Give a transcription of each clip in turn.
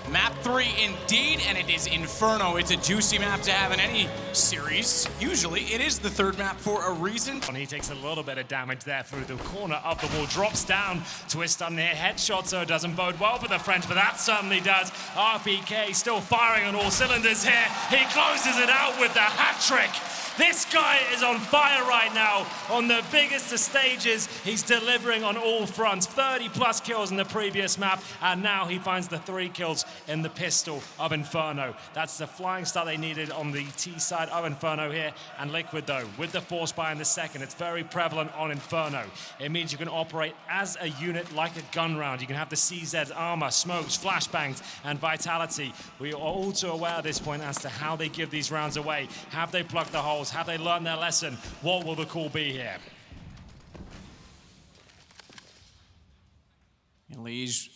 Map 3 indeed, and it is Inferno. It's a juicy map to have in any series. Usually, it is the third map for a reason. He takes a little bit of damage there through the corner of the wall, drops down, twist on near headshot, so it doesn't bode well for the French, but that certainly does. RPK still firing on all cylinders here. He closes it out with the hat trick. This guy is on fire right now on the biggest of stages. He's delivering on all fronts. 30+ kills in the previous map, and now he finds the 3 kills in the pistol of Inferno. That's the flying start they needed on the T side of Inferno here. And Liquid, though, with the force buy in the second, it's very prevalent on Inferno. It means you can operate as a unit like a gun round. You can have the CZ, armor, smokes, flashbangs, and vitality. We are all too aware at this point as to how they give these rounds away. Have they plugged the holes? Have they learned their lesson? What will the call be here? And Liege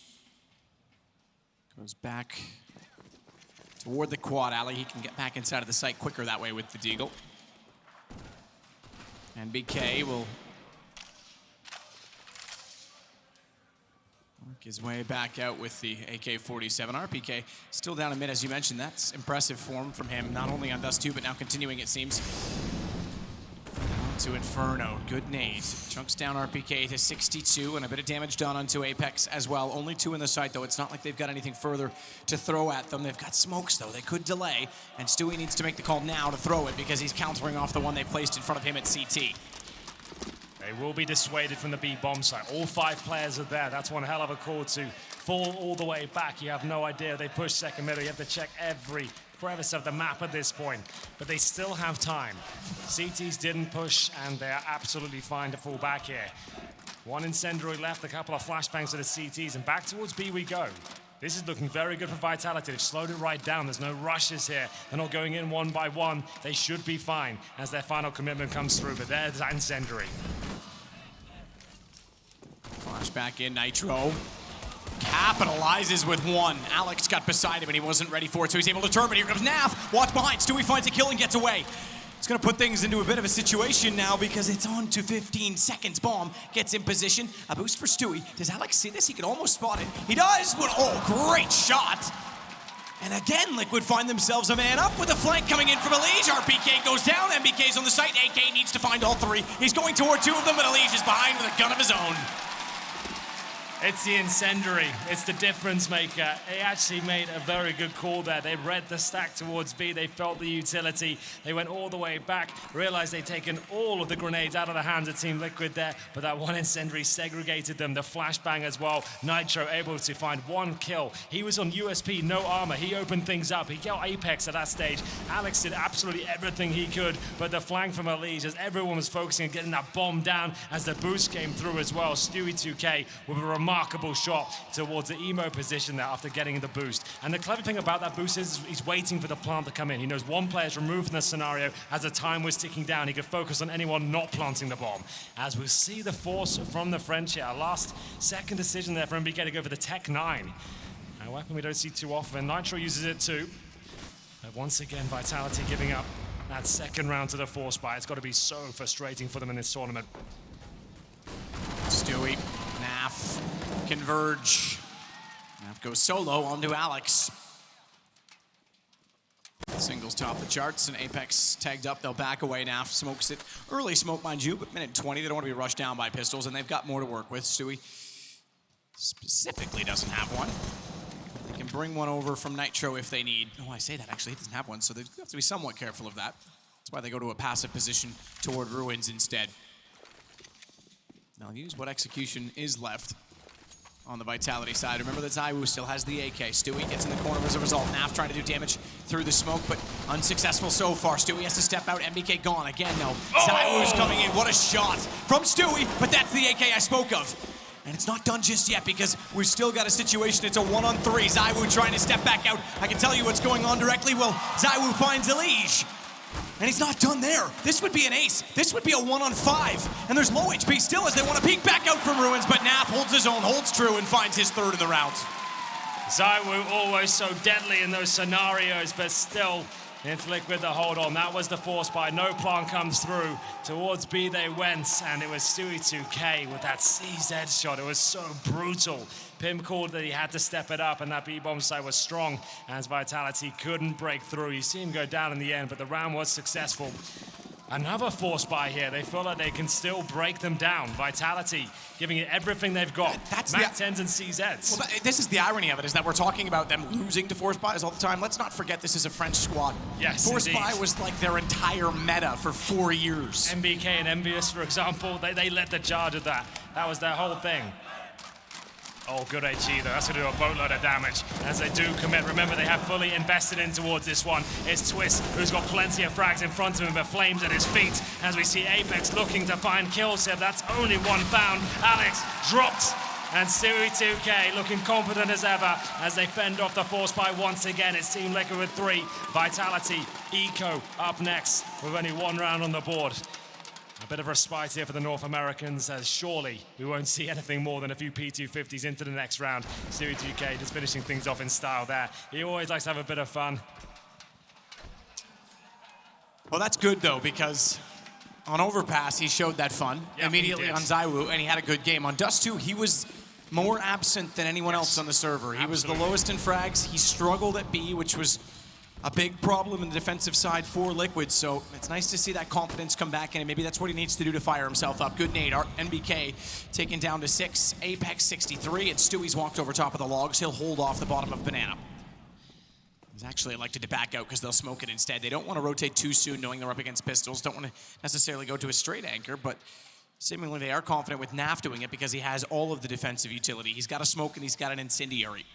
goes back toward the quad alley. He can get back inside of the site quicker that way with the Deagle. And BK will work his way back out with the AK-47. RPK still down a mid, as you mentioned. That's impressive form from him, not only on Dust 2, but now continuing, it seems. On to Inferno. Good nade. Chunks down RPK to 62, and a bit of damage done onto Apex as well. Only 2 in the site, though. It's not like they've got anything further to throw at them. They've got smokes, though. They could delay, and Stewie needs to make the call now to throw it because he's countering off the one they placed in front of him at CT. They will be dissuaded from the B bomb site. All 5 players are there. That's one hell of a call to fall all the way back. You have no idea. They push second middle. You have to check every crevice of the map at this point. But they still have time. CTs didn't push, and they are absolutely fine to fall back here. One incendiary left, a couple of flashbangs to the CTs, and back towards B we go. This is looking very good for Vitality. They've slowed it right down. There's no rushes here. They're not going in one by one. They should be fine as their final commitment comes through, but there's incendiary. Flashback in, Nitro capitalizes with 1. Alex got beside him and he wasn't ready for it, so he's able to turn, but here comes Naf. Watch behind. Stewie finds a kill and gets away. It's going to put things into a bit of a situation now because it's on to 15 seconds. Bomb gets in position. A boost for Stewie. Does Alex see this? He can almost spot it. He does. Oh, great shot. And again, Liquid find themselves a man up with a flank coming in from Elige. RPK goes down. MBK's on the site. AK needs to find all 3. He's going toward 2 of them, but Elige is behind with a gun of his own. It's the incendiary. It's the difference maker. They actually made a very good call there. They read the stack towards B. They felt the utility. They went all the way back, realized they'd taken all of the grenades out of the hands of Team Liquid there, but that one incendiary segregated them. The flashbang as well. Nitro able to find 1 kill. He was on USP, no armor. He opened things up. He killed Apex at that stage. Alex did absolutely everything he could, but the flank from Elige, as everyone was focusing on getting that bomb down as the boost came through as well. Stewie 2K with a remarkable shot towards the emo position there after getting the boost. And the clever thing about that boost is he's waiting for the plant to come in. He knows 1 player's removed from the scenario as the time was ticking down. He could focus on anyone not planting the bomb. As we see the force from the French here. Last second decision there for MBK to go for the Tech 9. A weapon we don't see too often. Nitro uses it too. But once again, Vitality giving up that second round to the force buy. It's got to be so frustrating for them in this tournament. Stewie, Naf, converge. Naf goes solo onto Alex. Singles top the charts, and Apex tagged up. They'll back away. Naf smokes it. Early smoke, mind you, but minute 20. They don't want to be rushed down by pistols, and they've got more to work with. Stewie specifically doesn't have one. They can bring one over from Nitro if they need. Oh, I say that, actually. He doesn't have one, so they have to be somewhat careful of that. That's why they go to a passive position toward Ruins instead. They'll use what execution is left on the Vitality side. Remember that ZywOo still has the AK. Stewie gets in the corner as a result. Naf trying to do damage through the smoke, but unsuccessful so far. Stewie has to step out. MBK gone again, though. ZywOo's coming in. What a shot from Stewie, but that's the AK I spoke of. And it's not done just yet because we've still got a situation. It's a 1-on-3. ZywOo trying to step back out. I can tell you what's going on directly. Well, ZywOo finds Elige. And he's not done there. This would be an ace. This would be a 1-on-5. And there's low HP still as they want to peek back out from Ruins, but Naf holds his own, holds true, and finds his 3rd in the round. ZywOo always so deadly in those scenarios, but still It's Liquid the hold on. That was the force buy. No plan comes through. Towards B they went, and it was Stewie 2K with that CZ shot. It was so brutal. Pim called that he had to step it up, and that B-bomb side was strong as Vitality couldn't break through. You see him go down in the end, but the round was successful. Another force buy here. They feel like they can still break them down. Vitality giving it everything they've got. That's MAC-10s and CZs. Well, this is the irony of it, is that we're talking about them losing to force buys all the time. Let's not forget this is a French squad. Yes, Force indeed. buy was like their entire meta for 4 years. MBK and Envious, for example, they led the charge of that. That was their whole thing. Oh, good HE though. That's going to do a boatload of damage as they do commit. Remember, they have fully invested in towards this one. It's Twist, who's got plenty of frags in front of him, but Flames at his feet. As we see Apex looking to find kills here. That's only one found. Alex dropped. And Stewie2K looking confident as ever as they fend off the force buy once again. It's Team Liquid with 3. Vitality, Eco up next with only 1 round on the board. A bit of respite here for the North Americans, as surely we won't see anything more than a few P250s into the next round. Stewie2K just finishing things off in style there. He always likes to have a bit of fun. Well, that's good, though, because on Overpass, he showed that fun immediately on Zywoo, and he had a good game. On Dust 2, he was more absent than anyone else on the server. He was the lowest in frags. He struggled at B, which was a big problem in the defensive side for Liquid, so it's nice to see that confidence come back in, and maybe that's what he needs to do to fire himself up. Good nade. NBK taken down to 6, Apex 63, and Stewie's walked over top of the logs. He'll hold off the bottom of Banana. He's actually elected to back out because they'll smoke it instead. They don't want to rotate too soon, knowing they're up against pistols. Don't want to necessarily go to a straight anchor, but seemingly they are confident with Naf doing it because he has all of the defensive utility. He's got a smoke and he's got an incendiary.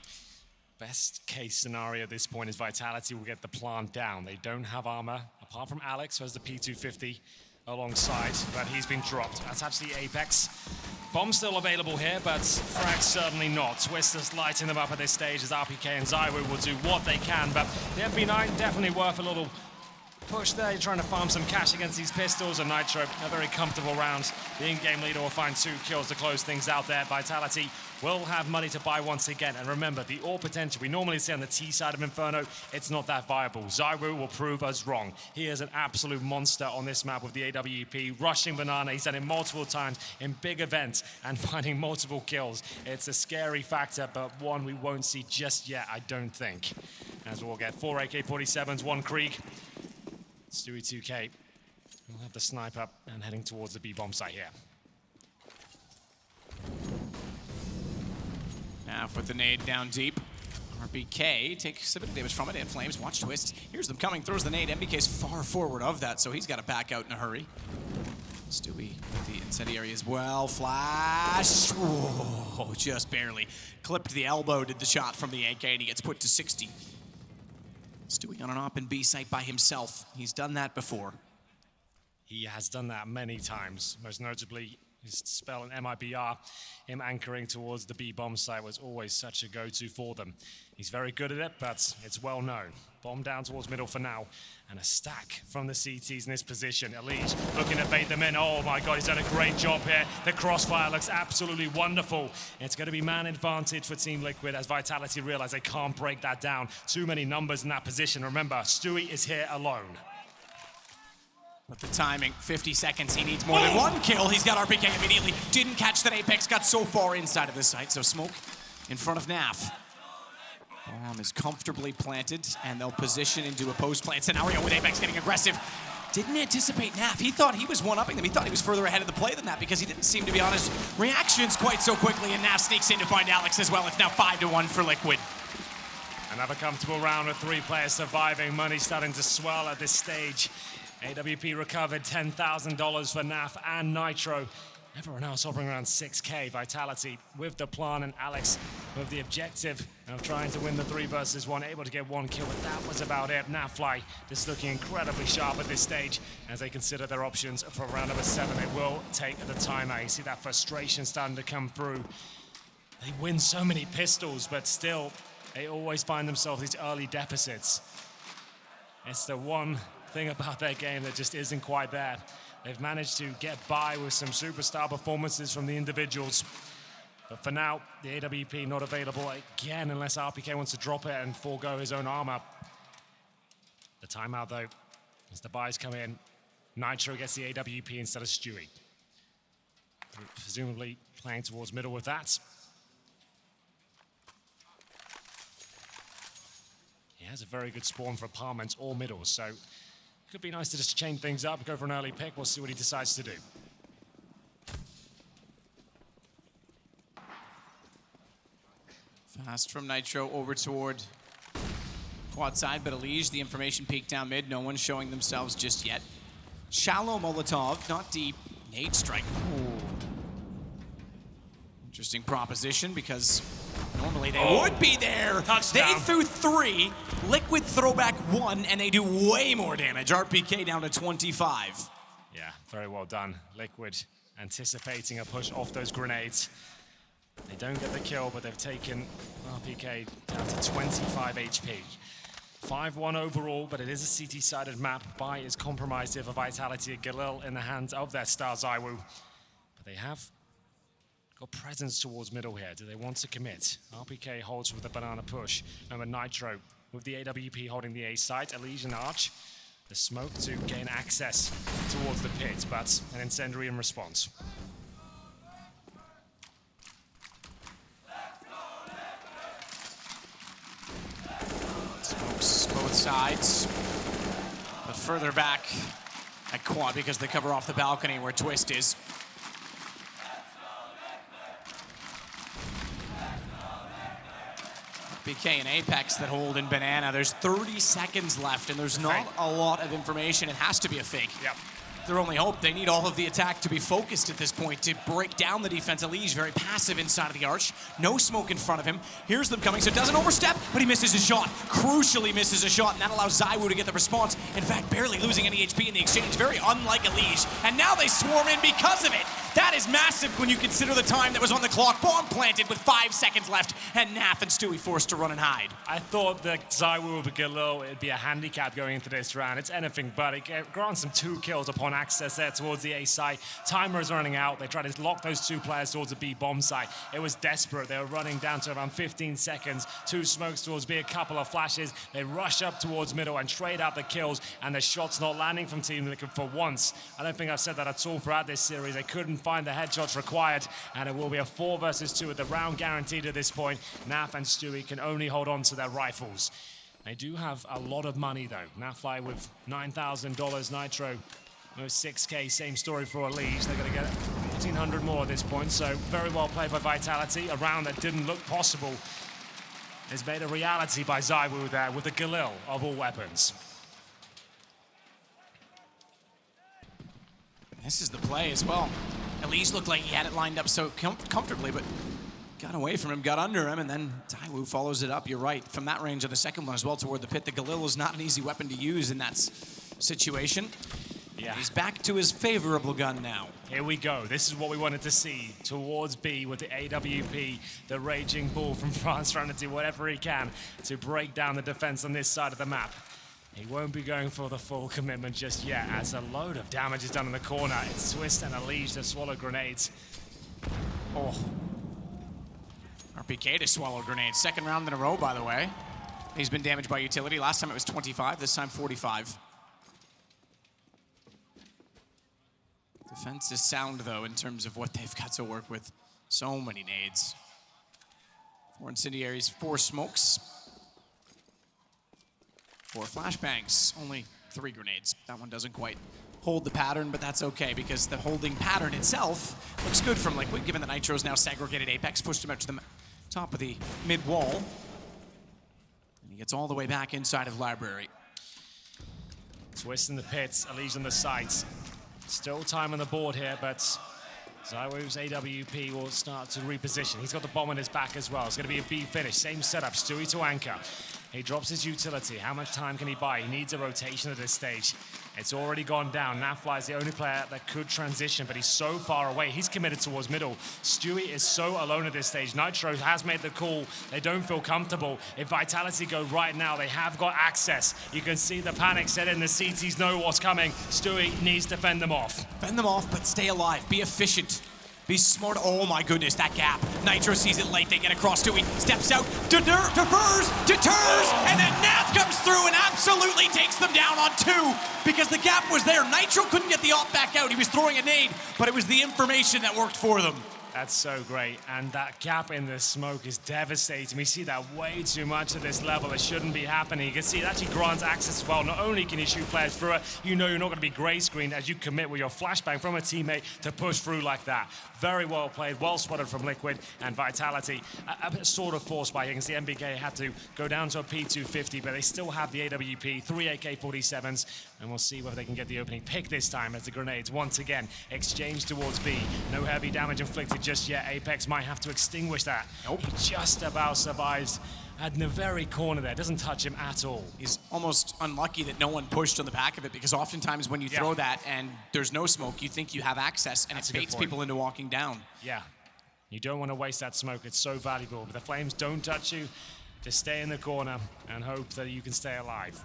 Best case scenario at this point is Vitality will get the plant down. They don't have armor, apart from Alex, who has the P250 alongside, but he's been dropped. That's actually Apex. Bomb still available here, but frag certainly not. Twist is lighting them up at this stage as RPK and Zywoo will do what they can, but the FB9 definitely worth a little push there. You're trying to farm some cash against these pistols, and Nitro, a very comfortable round. The in-game leader will find 2 kills to close things out there. Vitality will have money to buy once again. And remember, the ore potential we normally see on the T side of Inferno, it's not that viable. Zywoo will prove us wrong. He is an absolute monster on this map with the AWP, rushing Banana. He's done it multiple times in big events and finding multiple kills. It's a scary factor, but one we won't see just yet, I don't think. As we'll get 4 AK-47s, 1 Krieg. Stewie2K will have the snipe up and heading towards the B-bomb site here. Now with the nade down deep. RBK takes a bit of damage from it, and Flames watch Twist. Here's them coming, throws the nade. MBK's far forward of that, so he's got to back out in a hurry. Stewie with the incendiary as well. Flash. Whoa, just barely. Clipped the elbow, did the shot from the AK, and he gets put to 60. Stewie on an op in B site by himself. He's done that before. He has done that many times, most notably his spell in MIBR. Him anchoring towards the B-bomb site was always such a go-to for them. He's very good at it, but it's well known. Bomb down towards middle for now, and a stack from the CTs in this position. Elige looking to bait them in. Oh my God, he's done a great job here. The crossfire looks absolutely wonderful. It's going to be man advantage for Team Liquid as Vitality realize they can't break that down. Too many numbers in that position. Remember, Stewie is here alone. With the timing, 50 seconds, he needs more than 1 kill. He's got RPK immediately. Didn't catch that Apex, got so far inside of the site, so smoke in front of Naf. Bomb is comfortably planted, and they'll position into a post-plant scenario with Apex getting aggressive. Didn't anticipate Naf. He thought he was one-upping them. He thought he was further ahead of the play than that because he didn't seem to be on his reactions quite so quickly, and Naf sneaks in to find Alex as well. It's now 5-1 for Liquid. Another comfortable round with 3 players surviving. Money starting to swell at this stage. AWP recovered $10,000 for Naf and Nitro. Everyone else offering around 6K. Vitality with the plan, and Alex with the objective of trying to win the 3 versus 1, able to get 1 kill, but that was about it. Nafly just looking incredibly sharp at this stage as they consider their options for round number 7. They will take the timeout. You see that frustration starting to come through. They win so many pistols, but still, they always find themselves these early deficits. It's the one thing about their game that just isn't quite there. They've managed to get by with some superstar performances from the individuals. But for now, the AWP not available again unless RPK wants to drop it and forego his own armor. The timeout, though, as the buys come in, Nitro gets the AWP instead of Stewie. Presumably playing towards middle with that. has a very good spawn for apartments or middle, so could be nice to just chain things up, go for an early pick. We'll see what he decides to do. Fast from Nitro over toward quad side, but Elige, the information peak down mid. No one's showing themselves just yet. Shallow Molotov, not deep. Nade strike. Ooh. Interesting proposition because normally they would be there. Touchdown. They threw 3, Liquid throwback 1, and they do way more damage. RPK down to 25. Yeah, very well done. Liquid anticipating a push off those grenades. They don't get the kill, but they've taken RPK down to 25 HP. 5-1 overall, but it is a CT-sided map. Buy is compromised here for Vitality. Galil in the hands of their star ZywOo. But they have got presence towards middle here. Do they want to commit? RPK holds with the banana push. Remember Nitro with the AWP holding the A site. Elige and Arch. The smoke to gain access towards the pit, but an incendiary in response. Smokes both sides, but further back at quad because they cover off the balcony where Twist is. BK and Apex that hold in Banana. There's 30 seconds left and there's not a lot of information. It has to be a fake. Yep. Their only hope, they need all of the attack to be focused at this point to break down the defense. Elige very passive inside of the arch. No smoke in front of him. Here's them coming, so doesn't overstep, but he misses a shot. Crucially misses a shot, and that allows ZywOo to get the response. In fact, barely losing any HP in the exchange. Very unlike Elige. And now they swarm in because of it. That is massive when you consider the time that was on the clock. Bomb planted with 5 seconds left, and Naf and Stewie forced to run and hide. I thought that ZywOo would get low. It'd be a handicap going into this round. It's anything but. It grants them 2 kills upon access there towards the A site. Timer is running out. They try to lock those 2 players towards the B bomb site. It was desperate. They were running down to around 15 seconds. 2 smokes towards B, a couple of flashes. They rush up towards middle and trade out the kills, and the shots not landing from Team Liquid for once. I don't think I've said that at all throughout this series. They couldn't find the headshots required, and it will be a 4 versus 2 with the round guaranteed at this point. Naf and Stewie can only hold on to their rifles. They do have a lot of money though. Nafly with $9,000, Nitro with 6K, same story for Elige. They're gonna get 1,400 more at this point, so very well played by Vitality. A round that didn't look possible is made a reality by ZywOo there with the Galil of all weapons. This is the play as well. Elige looked like he had it lined up so comfortably, but got away from him, got under him, and then ZywOo follows it up. You're right, from that range of the second one as well toward the pit. The Galil is not an easy weapon to use in that situation. Yeah. He's back to his favorable gun now. Here we go. This is what we wanted to see towards B with the AWP, the Raging Bull from France trying to do whatever he can to break down the defense on this side of the map. He won't be going for the full commitment just yet as a load of damage is done in the corner. It's Twist and Elige to swallow grenades. Oh. RPK to swallow grenades. Second round in a row, by the way. He's been damaged by utility. Last time it was 25, this time 45. Defense is sound, though, in terms of what they've got to work with. So many nades. 4 incendiaries, 4 smokes. 4 flashbangs, only 3 grenades. That one doesn't quite hold the pattern, but that's okay because the holding pattern itself looks good from Liquid, given that Nitro's now segregated Apex, pushed him out to the top of the mid wall. And he gets all the way back inside of Library. Twist in the pits, Elige on the sides. Still time on the board here, but ZywOo's AWP will start to reposition. He's got the bomb on his back as well. It's going to be a B finish. Same setup, Stewie to anchor. He drops his utility. How much time can he buy? He needs a rotation at this stage. It's already gone down. Nafly is the only player that could transition, but he's so far away. He's committed towards middle. Stewie is so alone at this stage. Nitro has made the call. They don't feel comfortable. If Vitality go right now, they have got access. You can see the panic set in. The CTs know what's coming. Stewie needs to fend them off. Fend them off, but stay alive. Be efficient. Be smart. Oh my goodness, that gap. Nitro sees it late. They get across to it. Steps out. Defers. Deters. And then Naf comes through and absolutely takes them down on 2 because the gap was there. Nitro couldn't get the op back out. He was throwing a nade, but it was the information that worked for them. That's so great, and that gap in the smoke is devastating. We see that way too much at this level. It shouldn't be happening. You can see it actually grants access as well. Not only can you shoot players through it, you know you're not going to be gray screened as you commit with your flashbang from a teammate to push through like that. Very well played, well spotted from Liquid, and Vitality a bit sort of forced by. You can see MBK had to go down to a P250, but they still have the AWP, 3 AK-47s, and we'll see whether they can get the opening pick this time as the grenades once again exchange towards B. No heavy damage inflicted just yet. Apex might have to extinguish that. Nope. He just about survives at the very corner there. Doesn't touch him at all. He's almost unlucky that no one pushed on the back of it, because oftentimes when you throw that and there's no smoke, you think you have access, and it baits people into walking down. Yeah. You don't want to waste that smoke. It's so valuable. But the flames don't touch you. Just stay in the corner and hope that you can stay alive.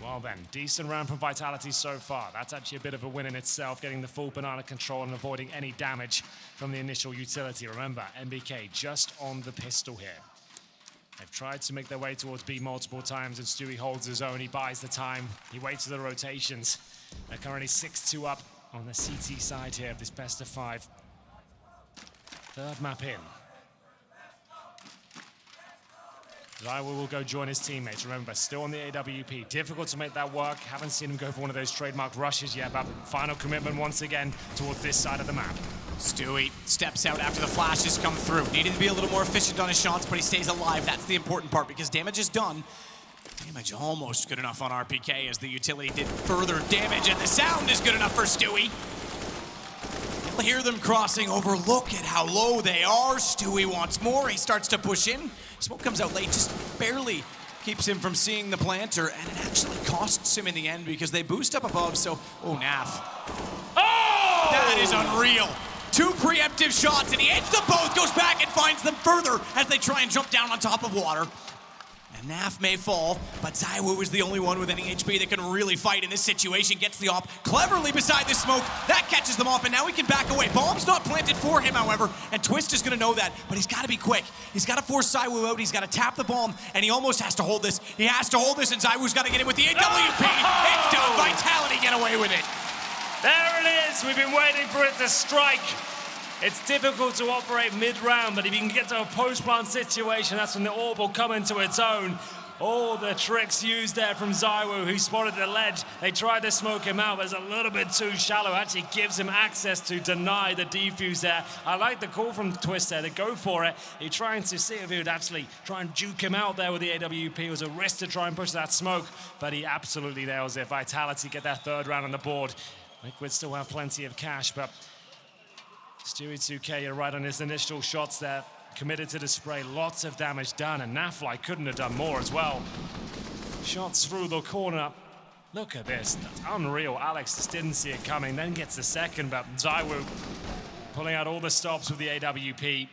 Well then, decent round from Vitality so far. That's actually a bit of a win in itself, getting the full banana control and avoiding any damage from the initial utility. Remember, MBK just on the pistol here. They've tried to make their way towards B multiple times, and Stewie holds his own. He buys the time. He waits for the rotations. They're currently 6-2 up on the CT side here of this best of 5. Third map in. ZywOo will go join his teammates. Remember, still on the AWP. Difficult to make that work. Haven't seen him go for one of those trademark rushes yet, but final commitment once again towards this side of the map. Stewie steps out after the flashes come through. Needed to be a little more efficient on his shots, but he stays alive. That's the important part, because damage is done. Damage almost good enough on RPK as the utility did further damage, and the sound is good enough for Stewie. You'll hear them crossing over. Look at how low they are. Stewie wants more. He starts to push in. Smoke comes out late, just barely keeps him from seeing the planter, and it actually costs him in the end because they boost up above, so, oh, Naf. Oh! That is unreal. 2 preemptive shots, and he hits them both, goes back and finds them further as they try and jump down on top of water. And Naf may fall, but ZywOo is the only one with any HP that can really fight in this situation. Gets the op cleverly beside the smoke. That catches them off, and now he can back away. Bomb's not planted for him, however, and Twist is going to know that, but he's got to be quick. He's got to force ZywOo out. He's got to tap the bomb, and he almost has to hold this. He has to hold this, and ZywOo's got to get in with the AWP. It's done. Vitality get away with it. There it is. We've been waiting for it to strike. It's difficult to operate mid-round, but if you can get to a post-plant situation, that's when the orb will come into its own. All the tricks used there from ZywOo, who spotted the ledge. They tried to smoke him out, but it's a little bit too shallow. Actually gives him access to deny the defuse there. I like the call from Twist there to go for it. He's trying to see if he would actually try and juke him out there with the AWP. It was a risk to try and push that smoke, but he absolutely nails it. Vitality get that third round on the board. Liquid still have plenty of cash, but Stewie 2K, you're right on his initial shots there. Committed to the spray, lots of damage done, and Nafly couldn't have done more as well. Shots through the corner. Look at this, that's unreal. Alex just didn't see it coming, then gets the second, but ZywOo pulling out all the stops with the AWP.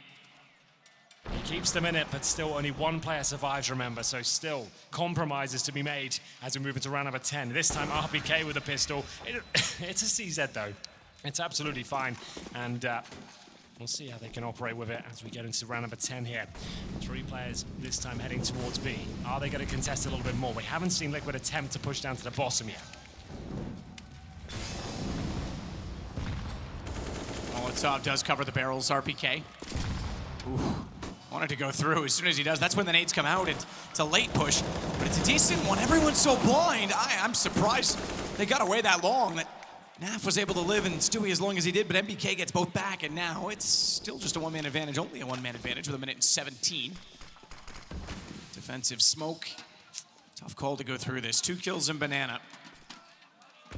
He keeps them in it, but still only one player survives, remember, so still compromises to be made as we move into round number 10. This time RPK with a pistol. It's a CZ though. It's absolutely fine, and we'll see how they can operate with it as we get into round number 10 here. 3 players this time heading towards B. Are they going to contest a little bit more? We haven't seen Liquid attempt to push down to the bottom yet. Molotov does cover the barrels, RPK. Ooh. Wanted to go through as soon as he does. That's when the nades come out. It's a late push, but it's a decent one. Everyone's so blind. I'm surprised they got away that long. That Naf was able to live and Stewie as long as he did, but MBK gets both back, and now it's still just a one-man advantage, only a one-man advantage with 1 minute and 17. Defensive smoke. Tough call to go through this. 2 kills in Banana.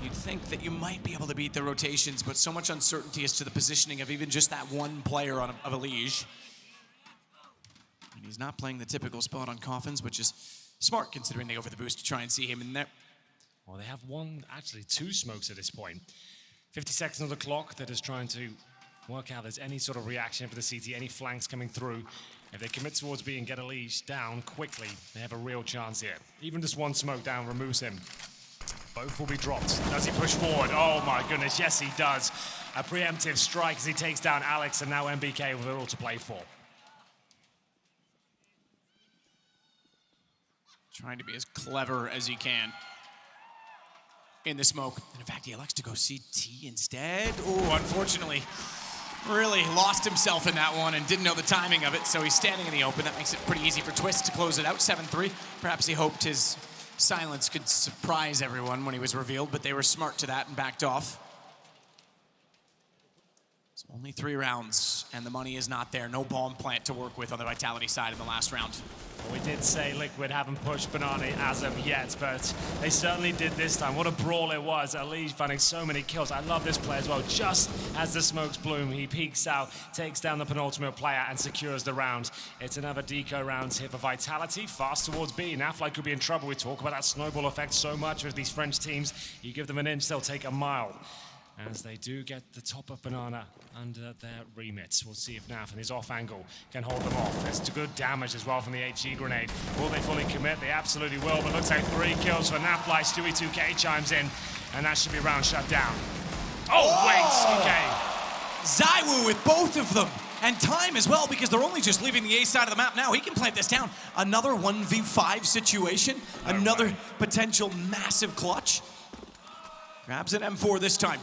You'd think that you might be able to beat the rotations, but so much uncertainty as to the positioning of even just that one player of a Liege. And he's not playing the typical spot on Coffins, which is smart considering they go for the boost to try and see him in there. Well, they have actually two smokes at this point. 50 seconds on the clock. They're just trying to work out if there's any sort of reaction for the CT, any flanks coming through. If they commit towards B and get a leash down quickly, they have a real chance here. Even just one smoke down removes him. Both will be dropped. Does he push forward? Oh my goodness, yes he does. A preemptive strike as he takes down Alex, and now MBK with it all to play for. Trying to be as clever as he can in the smoke. And in fact, he elects to go CT instead. Oh, unfortunately, really lost himself in that one and didn't know the timing of it, so he's standing in the open. That makes it pretty easy for Twist to close it out, 7-3. Perhaps he hoped his silence could surprise everyone when he was revealed, but they were smart to that and backed off. So only 3 rounds, and the money is not there. No bomb plant to work with on the Vitality side in the last round. We did say Liquid haven't pushed Banana as of yet, but they certainly did this time. What a brawl it was. Ali finding so many kills. I love this play as well. Just as the smokes bloom, he peeks out, takes down the penultimate player, and secures the round. It's another deco round here for Vitality. Fast towards B. Nafly could be in trouble. We talk about that snowball effect so much with these French teams. You give them an inch, they'll take a mile. As they do get the top of Banana under their remits. We'll see if Naf and his off angle can hold them off. There's good damage as well from the HE grenade. Will they fully commit? They absolutely will, but looks like 3 kills for Nafly. Stewie 2K chimes in, and that should be round shut down. Oh, wait, okay. ZywOo with both of them. And time as well, because they're only just leaving the A side of the map now. He can plant this down. Another 1v5 situation. Another potential massive clutch. Grabs an M4 this time.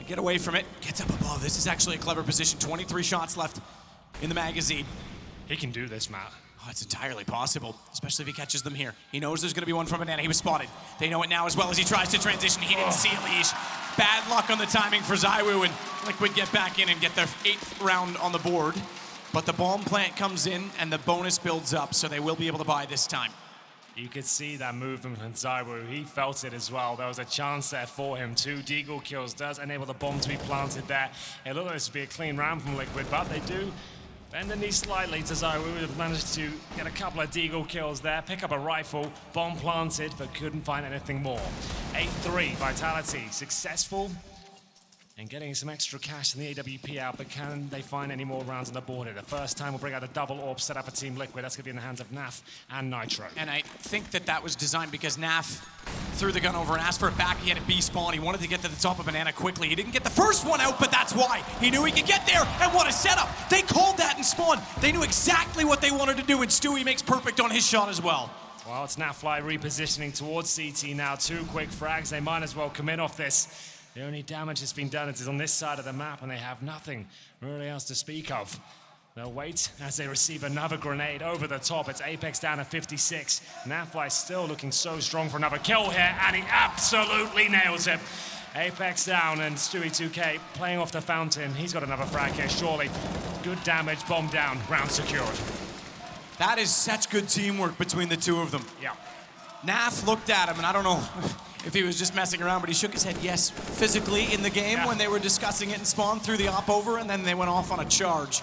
Get away from it, gets up above. This is actually a clever position. 23 shots left in the magazine. He can do this, Matt. Oh, it's entirely possible, especially if he catches them here. He knows there's gonna be one from Banana. He was spotted. They know it now as well as he tries to transition. He didn't see a leash. Bad luck on the timing for ZywOo, and Liquid get back in and get their 8th round on the board. But the bomb plant comes in and the bonus builds up, so they will be able to buy this time. You could see that movement from ZywOo. He felt it as well. There was a chance there for him. 2 deagle kills does enable the bomb to be planted there. It looked like this would be a clean round from Liquid, but they do bend the knee slightly to ZywOo. They've managed to get a couple of deagle kills there, pick up a rifle, bomb planted, but couldn't find anything more. 8-3, Vitality successful and getting some extra cash in the AWP out, but can they find any more rounds on the board here? The first time we'll bring out the double orb set up for Team Liquid. That's going to be in the hands of Naf and Nitro. And I think that was designed because Naf threw the gun over and asked for it back. He had a B spawn. He wanted to get to the top of Banana quickly. He didn't get the first one out, but that's why. He knew he could get there, and what a setup. They called that in spawn. They knew exactly what they wanted to do, and Stewie makes perfect on his shot as well. Well, it's Nafly repositioning towards CT now. 2 quick frags. They might as well come in off this. The only damage that's been done is on this side of the map, and they have nothing really else to speak of. They'll wait as they receive another grenade over the top. It's Apex down to 56. Nafly still looking so strong for another kill here, and he absolutely nails it. Apex down, and Stewie 2K playing off the fountain. He's got another frag here, surely. Good damage, bomb down, round secured. That is such good teamwork between the two of them. Yeah. Naf looked at him, and I don't know if he was just messing around, but he shook his head yes physically in the game when they were discussing it and spawned through the op over, and then they went off on a charge.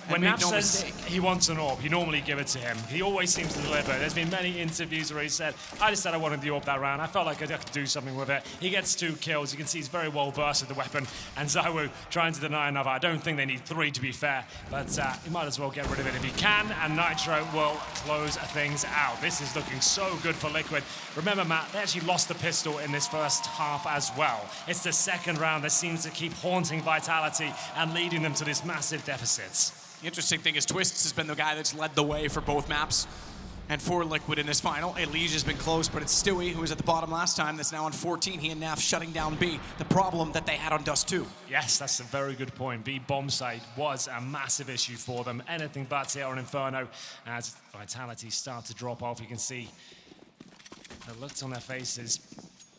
When Naf says he wants an orb, you normally give it to him. He always seems to deliver. There's been many interviews where he said, I just said I wanted the orb that round. I felt like I could do something with it. He gets 2 kills. You can see he's very well versed with the weapon, and ZywOo trying to deny another. I don't think they need 3 to be fair, but he might as well get rid of it if he can, and Nitro will close things out. This is looking so good for Liquid. Remember, Matt, they actually lost the pistol in this first half as well. It's the second round that seems to keep haunting Vitality and leading them to these massive deficits. The interesting thing is Twists has been the guy that's led the way for both maps and for Liquid in this final. Elige has been close, but it's Stewie, who was at the bottom last time, that's now on 14. He and Naf shutting down B, the problem that they had on Dust 2. Yes, that's a very good point. B bomb site was a massive issue for them. Anything but here on Inferno. As Vitality start to drop off, you can see the looks on their faces.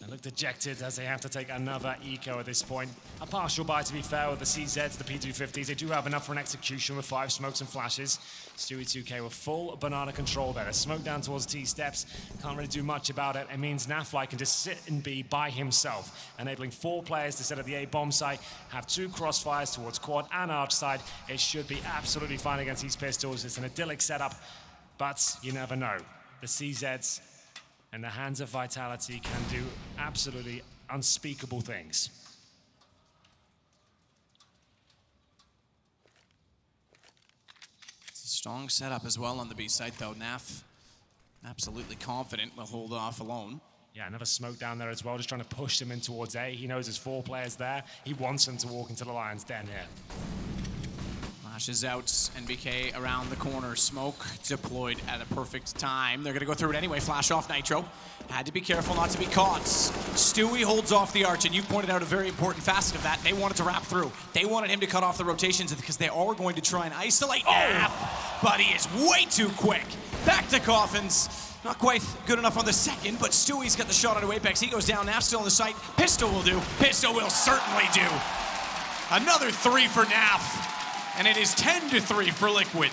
They look dejected as they have to take another eco at this point. A partial buy, to be fair, with the CZs, the P250s. They do have enough for an execution with 5 smokes and flashes. Stewie 2K with full Banana control there. There's smoke down towards T-steps. Can't really do much about it. It means Nafly can just sit and be by himself, enabling 4 players to set up the A bomb site, have 2 crossfires towards quad and arch side. It should be absolutely fine against these pistols. It's an idyllic setup, but you never know. The CZs in the hands of Vitality can do absolutely unspeakable things. It's a strong setup as well on the B site, though. Naf, absolutely confident, will hold off alone. Yeah, another smoke down there as well, just trying to push them in towards A. He knows there's 4 players there. He wants them to walk into the Lion's Den here. Flashes out, NBK around the corner. Smoke deployed at a perfect time. They're gonna go through it anyway. Flash off Nitro. Had to be careful not to be caught. Stewie holds off the arch, and you pointed out a very important facet of that. They wanted to wrap through. They wanted him to cut off the rotations because they are going to try and isolate Nap, but he is way too quick. Back to Coffins. Not quite good enough on the second, but Stewie's got the shot onto Apex. He goes down, Nap still on the site. Pistol will do. Pistol will certainly do. Another 3 for Nap, and it is 10-3 for Liquid.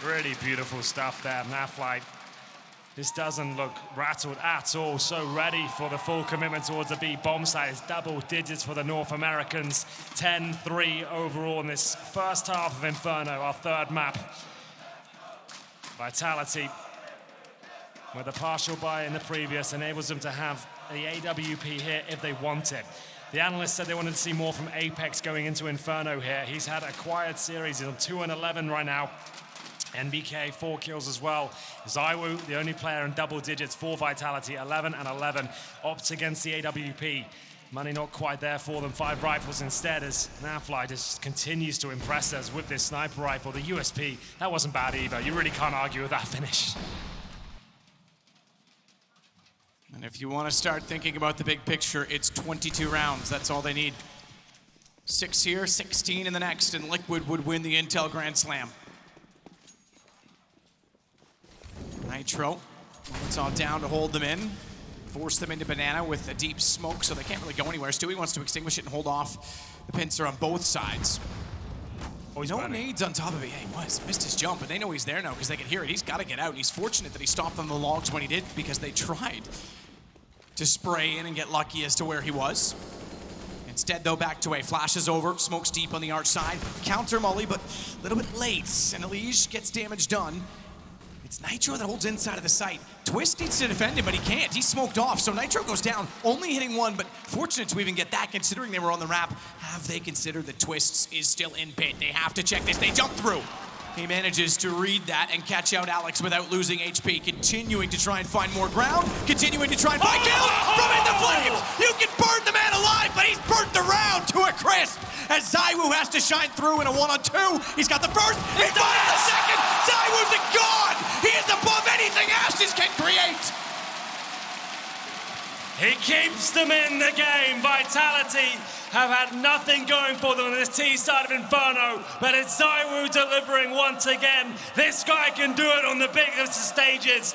Really beautiful stuff there. Naflight, this doesn't look rattled at all. So ready for the full commitment towards the B bomb site. It's double digits for the North Americans. 10-3 overall in this first half of Inferno, our third map. Vitality, with a partial buy in the previous, enables them to have the AWP here if they want it. The analysts said they wanted to see more from Apex going into Inferno here. He's had a quiet series. He's on 2-11 right now. NBK, 4 kills as well. ZywOo, the only player in double digits for Vitality, 11-11. Opts against the AWP. Money not quite there for them. 5 rifles instead, as Nafly just continues to impress us with this sniper rifle. The USP, that wasn't bad either. You really can't argue with that finish. And if you want to start thinking about the big picture, it's 22 rounds. That's all they need. 6 here, 16 in the next, and Liquid would win the Intel Grand Slam. Nitro, it's all down to hold them in. Force them into Banana with a deep smoke, so they can't really go anywhere. Stewie wants to extinguish it and hold off the pincer on both sides. No nades on top of it. Yeah, he missed his jump, but they know he's there now because they can hear it. He's got to get out, and he's fortunate that he stopped on the logs when he did because they tried to spray in and get lucky as to where he was. Instead, though, back to A. Flashes over, smokes deep on the arch side. Counter Molly, but a little bit late, and Elige gets damage done. It's Nitro that holds inside of the site. Twist needs to defend him, but he can't. He's smoked off, so Nitro goes down, only hitting 1, but fortunate to even get that considering they were on the wrap. Have they considered that Twists is still in pit? They have to check this. They jump through. He manages to read that and catch out Alex without losing HP, continuing to try and find more ground, continuing to try and find kills from in the flames. You can burn the man alive, but he's burnt the round to a crisp as ZywOo has to shine through in a 1-on-2. He's got the first, he's got the second. ZywOo's a god. He is above anything Ashes can create. He keeps them in the game. Vitality have had nothing going for them on this T side of Inferno, but it's ZywOo delivering once again. This guy can do it on the biggest of stages.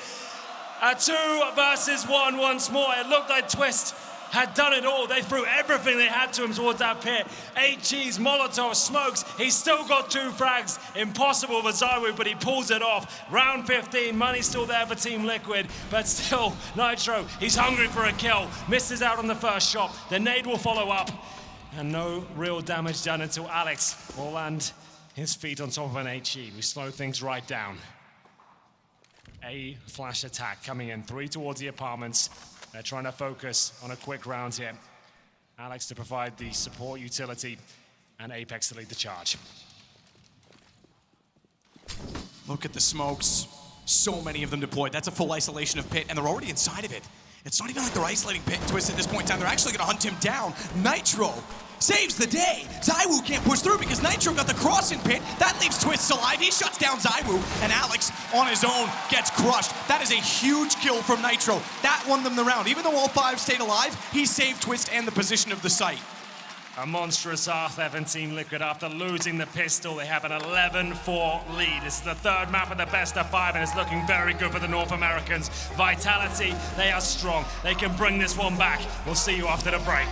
A 2 versus 1 once more. It looked like Twist had done it all. They threw everything they had to him towards that pit. 8 cheese, Molotov, smokes. He's still got 2 frags. Impossible for ZywOo, but he pulls it off. Round 15, money's still there for Team Liquid, but still, Nitro, he's hungry for a kill. Misses out on the first shot. The nade will follow up, and no real damage done until Alex will land his feet on top of an HE. We slow things right down. A flash attack coming in, 3 towards the apartments. They're trying to focus on a quick round here. Alex to provide the support utility, and Apex to lead the charge. Look at the smokes. So many of them deployed. That's a full isolation of pit, and they're already inside of it. It's not even like they're isolating pit and Twist at this point in time. They're actually going to hunt him down. Nitro saves the day. ZywOo can't push through because Nitro got the cross in pit. That leaves Twist alive. He shuts down ZywOo, and Alex on his own gets crushed. That is a huge kill from Nitro. That won them the round. Even though all 5 stayed alive, he saved Twist and the position of the site. A monstrous half there from Team Liquid after losing the pistol. They have an 11-4 lead. This is the 3rd map of the best of 5, and it's looking very good for the North Americans. Vitality, they are strong. They can bring this one back. We'll see you after the break.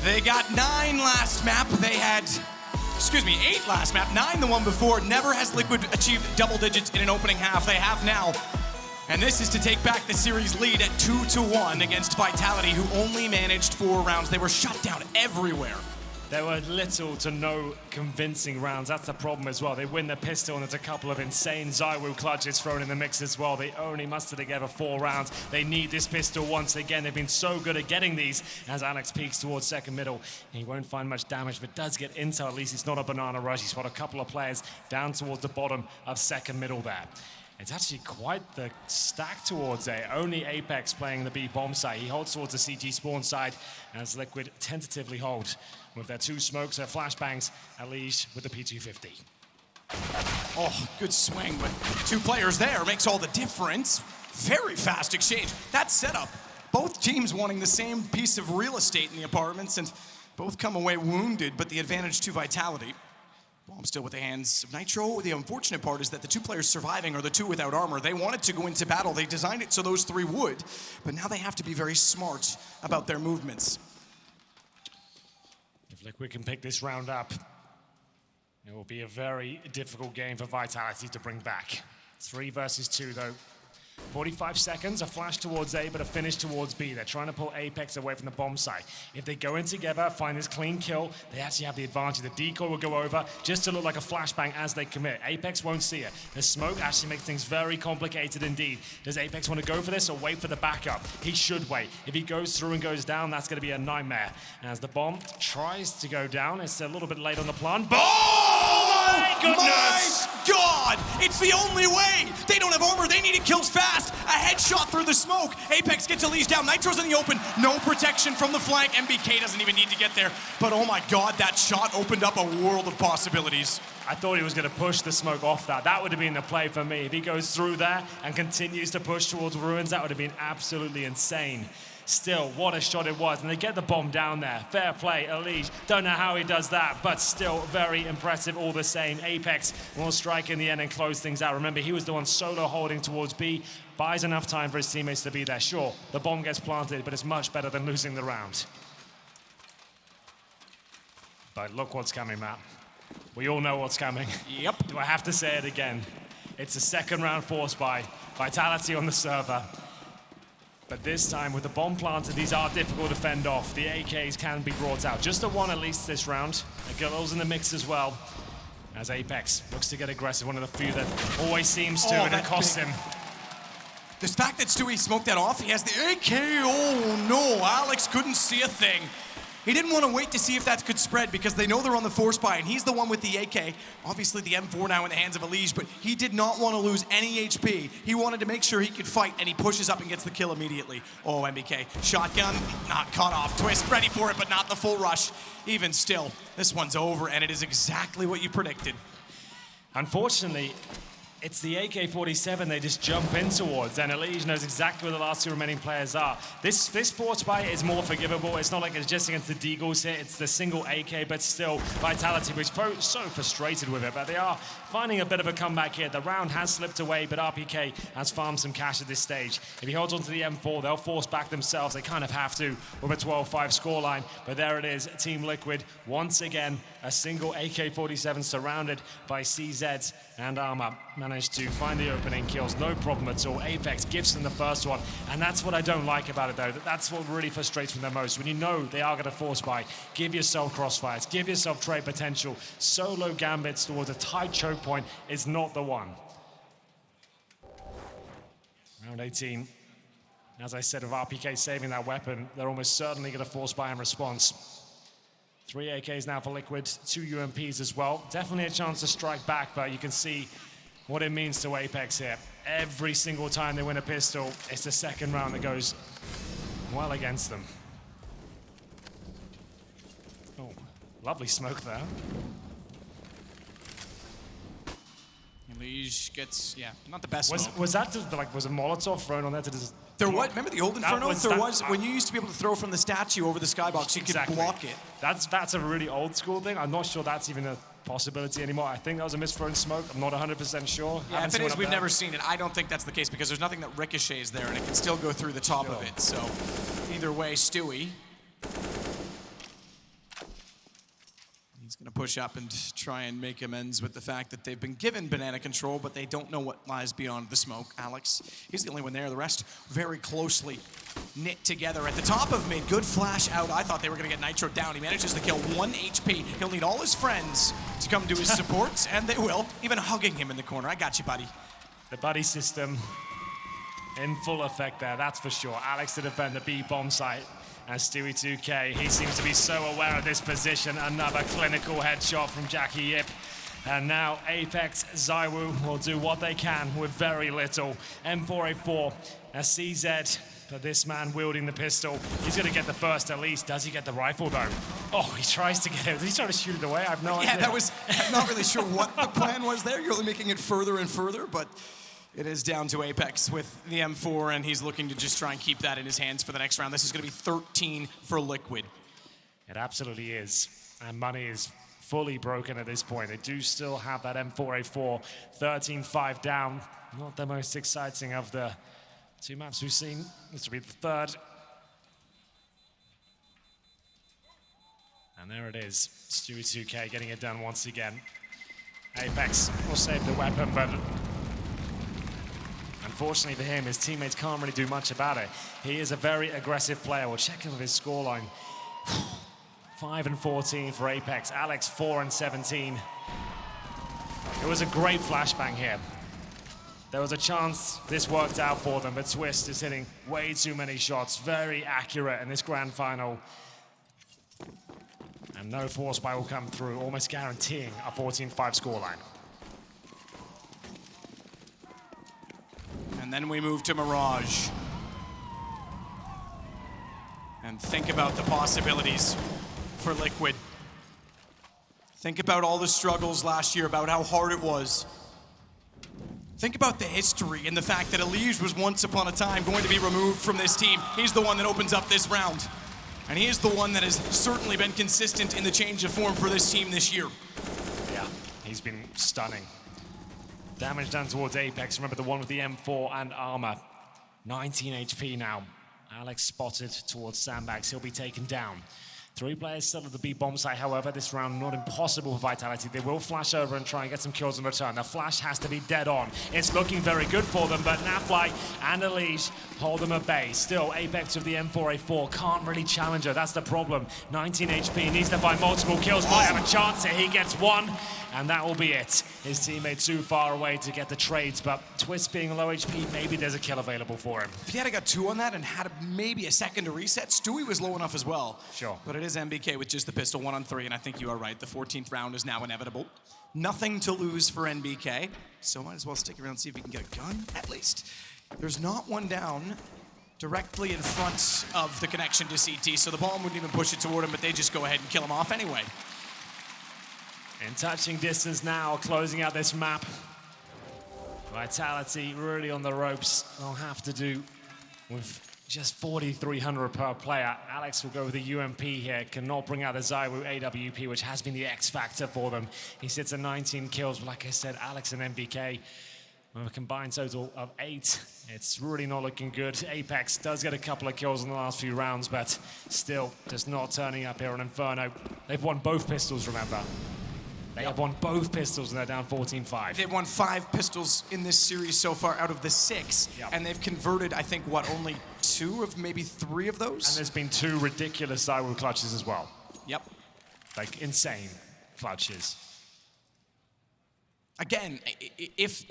They got 9 last map. They had, 8 last map. 9 the one before. Never has Liquid achieved double digits in an opening half. They have now. And this is to take back the series lead at 2-1 against Vitality, who only managed 4 rounds. They were shut down everywhere. There were little to no convincing rounds. That's the problem as well. They win the pistol, and there's a couple of insane Zywoo clutches thrown in the mix as well. They only muster together 4 rounds. They need this pistol once again. They've been so good at getting these as Alex peeks towards second middle. He won't find much damage, but does get intel. At least it's not a banana rush. He's got a couple of players down towards the bottom of second middle there. It's actually quite the stack towards A. Only Apex playing the B bomb side. He holds towards the CG spawn side as Liquid tentatively hold with their 2 smokes, their flashbangs, Elige with the P250. Oh, good swing, but 2 players there makes all the difference. Very fast exchange. That setup, both teams wanting the same piece of real estate in the apartments, and both come away wounded, but the advantage to Vitality. Bomb still with the hands of Nitro. The unfortunate part is that the 2 players surviving are the 2 without armor. They wanted to go into battle. They designed it so those 3 would, but now they have to be very smart about their movements. If Liquid can pick this round up, it will be a very difficult game for Vitality to bring back. 3 versus 2 though. 45 seconds, a flash towards A, but a finish towards B. They're trying to pull Apex away from the bomb site. If they go in together, find this clean kill, they actually have the advantage. The decoy will go over just to look like a flashbang as they commit. Apex won't see it. The smoke actually makes things very complicated indeed. Does Apex want to go for this or wait for the backup? He should wait. If he goes through and goes down, that's going to be a nightmare. As the bomb tries to go down, it's a little bit late on the plant. Oh my goodness! My God! It's the only way! They don't have armor, they needed kills fast! A headshot through the smoke! Apex gets Elige down, Nitro's in the open, no protection from the flank, MBK doesn't even need to get there, but oh my God, that shot opened up a world of possibilities. I thought he was going to push the smoke off that. That would have been the play for me. If he goes through there and continues to push towards ruins, that would have been absolutely insane. Still, what a shot it was, and they get the bomb down there. Fair play, Elige. Don't know how he does that, but still very impressive all the same. Apex will strike in the end and close things out. Remember, he was the one solo holding towards B. Buys enough time for his teammates to be there. Sure, the bomb gets planted, but it's much better than losing the round. But look what's coming, Matt. We all know what's coming. Yep. Do I have to say it again? It's a second round force buy. Vitality on the server. But this time, with the bomb planted, these are difficult to fend off. The AKs can be brought out. Just the one at least this round. The girls in the mix as well. As Apex looks to get aggressive, one of the few that always seems to, and it costs him. The fact that Stewie smoked that off, he has the AK, oh no, Alex couldn't see a thing. He didn't want to wait to see if that could spread because they know they're on the force buy, and he's the one with the AK. Obviously the M4 now in the hands of Elige, but he did not want to lose any HP. He wanted to make sure he could fight, and he pushes up and gets the kill immediately. Oh, MBK. Shotgun, not caught off. Twist, ready for it, but not the full rush. Even still, this one's over, and it is exactly what you predicted. Unfortunately, it's the AK-47 they just jump in towards, and Elige knows exactly where the last 2 remaining players are. This force buy is more forgivable. It's not like it's just against the Deagles here. It's the single AK, but still, Vitality was so frustrated with it, but they are finding a bit of a comeback here. The round has slipped away, but RPK has farmed some cash at this stage. If he holds onto the M4, they'll force back themselves. They kind of have to with a 12-5 scoreline, but there it is. Team Liquid, once again, a single AK-47 surrounded by CZs and armor. managed to find the opening kills, no problem at all. Apex gives them the first one, and that's what I don't like about it, though. That's what really frustrates me the most. When you know they are going to force buy, give yourself crossfires, give yourself trade potential. Solo gambits towards a tight choke point is not the one. Round 18. As I said, with RPK saving that weapon, they're almost certainly going to force buy in response. 3 AKs now for Liquid, 2 UMPs as well. Definitely a chance to strike back, but you can see what it means to Apex here. Every single time they win a pistol, it's the second round that goes well against them. Oh, lovely smoke there. Liege gets, not the best smoke. Was that just, like, was a Molotov thrown on there to just... There was, remember the old Inferno? When you used to be able to throw from the statue over the skybox, you could block it. That's a really old school thing. I'm not sure that's even a possibility anymore. I think that was a misthrown smoke. I'm not 100% sure. Yeah, if it is, we've never seen it. I don't think that's the case because there's nothing that ricochets there and it can still go through the top of it. So either way, Stewie, he's going to push up and try and make amends with the fact that they've been given banana control, but they don't know what lies beyond the smoke. Alex, he's the only one there. The rest very closely knit together at the top of mid. Good flash out. I thought they were going to get Nitro down. He manages to kill 1 HP. He'll need all his friends to come to his support, and they will, even hugging him in the corner. I got you, buddy. The buddy system in full effect there, that's for sure. Alex to defend the B bomb site. As Stewie 2K, he seems to be so aware of this position. Another clinical headshot from Jackie Yip. And now Apex ZywOo will do what they can with very little. M4A4 as CZ, but this man wielding the pistol. He's going to get the first at least. Does he get the rifle though? Oh, he tries to get it. He's trying to shoot it away. I have no idea. Yeah, I'm not really sure what the plan was there. You're only making it further and further, but it is down to Apex with the M4, and he's looking to just try and keep that in his hands for the next round. This is going to be 13 for Liquid. It absolutely is. And money is fully broken at this point. They do still have that M4A4, 13-5 down. Not the most exciting of the 2 maps we've seen. This will be the third. And there it is. Stewie 2K getting it done once again. Apex will save the weapon, but unfortunately for him, his teammates can't really do much about it. He is a very aggressive player. We'll check in with his scoreline. 5-14 for Apex. Alex 4-17. It was a great flashbang here. There was a chance this worked out for them, but Twist is hitting way too many shots. Very accurate in this grand final. And no force buy will come through, almost guaranteeing a 14-5 scoreline. And then we move to Mirage. And think about the possibilities for Liquid. Think about all the struggles last year, about how hard it was. Think about the history and the fact that Elige was once upon a time going to be removed from this team. He's the one that opens up this round. And he is the one that has certainly been consistent in the change of form for this team this year. Yeah, he's been stunning. Damage done towards Apex. Remember the one with the M4 and armor. 19 HP now. Alex spotted towards Sandbags. He'll be taken down. 3 players still at the B bomb site, however, this round not impossible for Vitality. They will flash over and try and get some kills in return. The flash has to be dead on. It's looking very good for them, but Nafly and Elige hold them at bay. Still, Apex with the M4A4 can't really challenge her. That's the problem. 19 HP, needs to find multiple kills. Might have a chance here. He gets 1, and that will be it. His teammate too far away to get the trades, but Twist being low HP, maybe there's a kill available for him. If he had got 2 on that and had maybe a second to reset, Stewie was low enough as well. Sure. But it is MBK with just the pistol, 1 on 3, and I think you are right. The 14th round is now inevitable. Nothing to lose for NBK, so might as well stick around and see if we can get a gun, at least. There's not one down directly in front of the connection to CT, so the bomb wouldn't even push it toward him, but they just go ahead and kill him off anyway. In touching distance now, closing out this map. Vitality really on the ropes. They'll have to do with just 4,300 per player. Alex will go with the UMP here. Cannot bring out the ZywOo AWP, which has been the X factor for them. He sits at 19 kills, but like I said, Alex and MBK with a combined total of 8. It's really not looking good. Apex does get a couple of kills in the last few rounds, but still just not turning up here on Inferno. They've won both pistols, remember. They have won both pistols and they're down 14-5. They've won 5 pistols in this series so far out of the 6, and they've converted, I think, what, only 2 of maybe 3 of those? And there's been 2 ridiculous ZywOo clutches as well. Yep. Like insane clutches. Again, if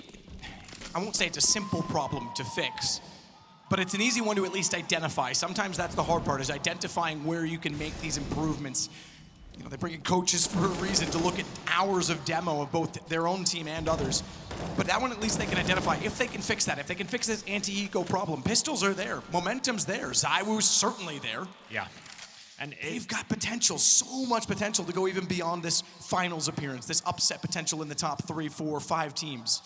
I won't say it's a simple problem to fix, but it's an easy one to at least identify. Sometimes that's the hard part, is identifying where you can make these improvements. You know, they bring in coaches for a reason to look at hours of demo of both their own team and others. But that one, at least they can identify if they can fix that. If they can fix this anti-eco problem, pistols are there, momentum's there, ZywOo's certainly there. Yeah. And they've got potential, so much potential to go even beyond this finals appearance, this upset potential in the top 3, 4, 5 teams.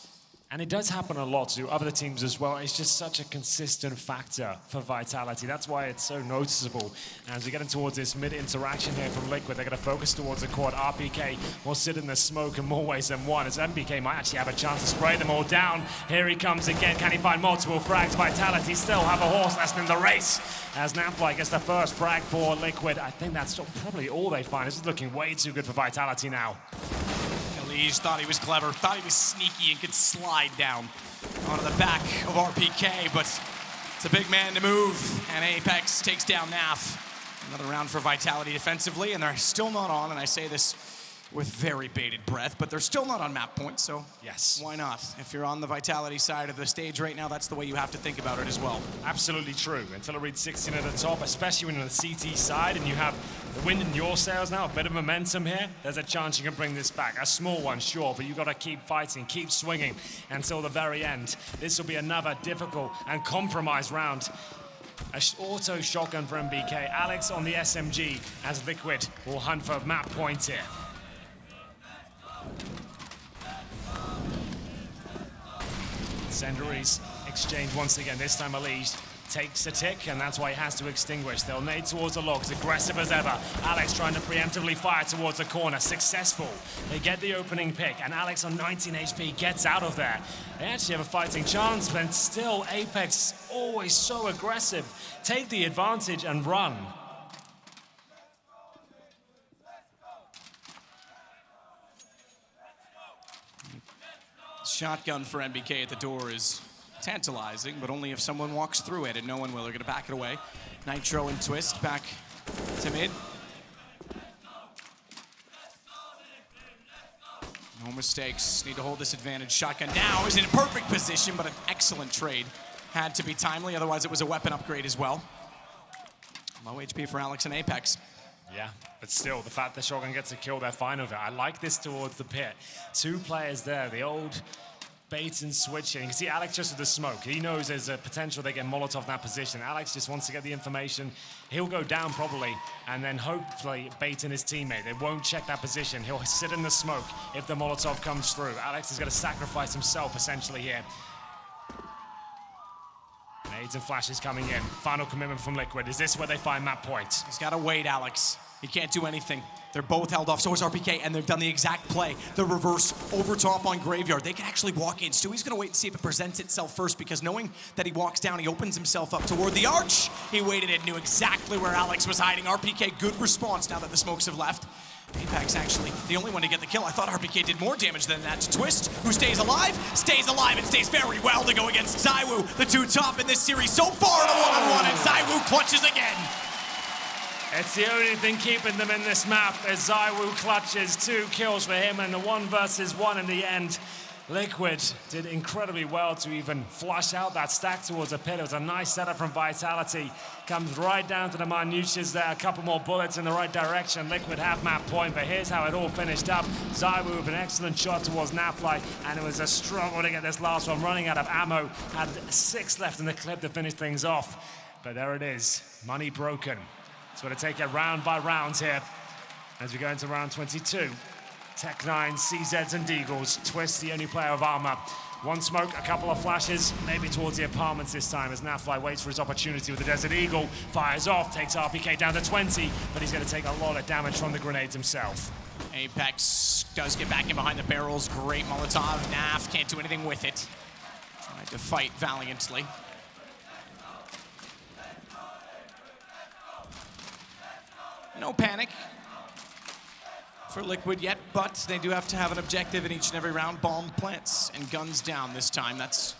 And it does happen a lot to other teams as well. It's just such a consistent factor for Vitality. That's why it's so noticeable. As we get in towards this mid-interaction here from Liquid, they're going to focus towards the court. RPK will sit in the smoke in more ways than one, as MBK might actually have a chance to spray them all down. Here he comes again. Can he find multiple frags? Vitality still have a horse less in the race. As Napfly gets the first frag for Liquid. I think that's probably all they find. This is looking way too good for Vitality now. Elise thought he was clever, thought he was sneaky and could slide down onto the back of RPK, but it's a big man to move, and Apex takes down Naf. Another round for Vitality defensively, and they're still not on, and I say this with very bated breath, but they're still not on map point, so yes, why not? If you're on the Vitality side of the stage right now, that's the way you have to think about it as well. Absolutely true. Until it reads 16 at the top, especially when you're on the CT side and you have the wind in your sails now, a bit of momentum here, there's a chance you can bring this back. A small one, sure, but you've got to keep fighting, keep swinging until the very end. This will be another difficult and compromised round. An auto shotgun for MBK. Alex on the SMG as Liquid will hunt for map point here. Incendiaries exchange once again. This time Elise takes a tick, and that's why he has to extinguish. They'll nade towards the logs, aggressive as ever. Alex trying to preemptively fire towards the corner. Successful. They get the opening pick, and Alex on 19 HP gets out of there. They actually have a fighting chance, but still Apex always so aggressive. Take the advantage and run. Shotgun for MBK at the door is tantalizing, but only if someone walks through it, and no one will. They're going to back it away. Nitro and Twist back to mid. No mistakes. Need to hold this advantage. Shotgun now is in a perfect position, but an excellent trade. Had to be timely, otherwise it was a weapon upgrade as well. Low HP for Alex and Apex. Yeah, but still, the fact that Shotgun gets a kill, they're fine with it. I like this towards the pit. 2 players there, the old bait and switch. And you can see Alex just with the smoke. He knows there's a potential they get Molotov in that position. Alex just wants to get the information. He'll go down probably, and then hopefully bait in his teammate. They won't check that position. He'll sit in the smoke if the Molotov comes through. Alex is going to sacrifice himself essentially here. Nades and flashes coming in. Final commitment from Liquid. Is this where they find map point? He's got to wait, Alex. He can't do anything. They're both held off. So is RPK, and they've done the exact play. The reverse over top on Graveyard. They can actually walk in. Stewie's going to wait and see if it presents itself first, because knowing that he walks down, he opens himself up toward the arch. He waited and knew exactly where Alex was hiding. RPK, good response now that the smokes have left. Apex actually the only one to get the kill. I thought RPK did more damage than that to Twist, who stays alive and stays very well to go against ZywOo. The 2 top in this series so far in a one-on-one, and ZywOo clutches again. It's the only thing keeping them in this map as ZywOo clutches 2 kills for him and a 1 versus 1 in the end. Liquid did incredibly well to even flush out that stack towards the pit. It was a nice setup from Vitality. Comes right down to the minutiae there. A couple more bullets in the right direction. Liquid have map point, but here's how it all finished up. ZywOo with an excellent shot towards Napfly, and it was a struggle to get this last one. Running out of ammo. Had 6 left in the clip to finish things off. But there it is. Money broken. So we're going to take it round by round here as we go into round 22. Tech9, CZs and Deagles. Twist, the only player of armor. 1 smoke, a couple of flashes, maybe towards the apartments this time as Napfly waits for his opportunity with the Desert Eagle. Fires off, takes RPK down to 20, but he's going to take a lot of damage from the grenades himself. Apex does get back in behind the barrels. Great Molotov. Naf can't do anything with it. Tried to fight valiantly. No panic. for Liquid yet, but they do have to have an objective in each and every round. Bomb plants and guns down this time. That's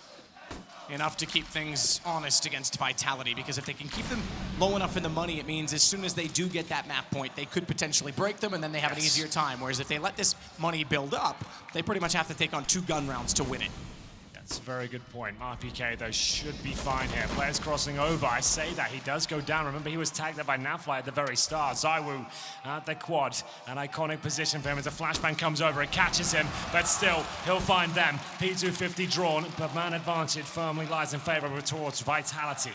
enough to keep things honest against Vitality, because if they can keep them low enough in the money, it means as soon as they do get that map point, they could potentially break them, and then they have an easier time. Whereas if they let this money build up, they pretty much have to take on 2 gun rounds to win it. That's a very good point. RPK, though, should be fine here. Players crossing over. I say that. He does go down. Remember, he was tagged up by Nafly at the very start. ZywOo at the quad. An iconic position for him as a flashbang comes over. It catches him, but still, he'll find them. P250 drawn, but man advantage firmly lies in favor towards Vitality.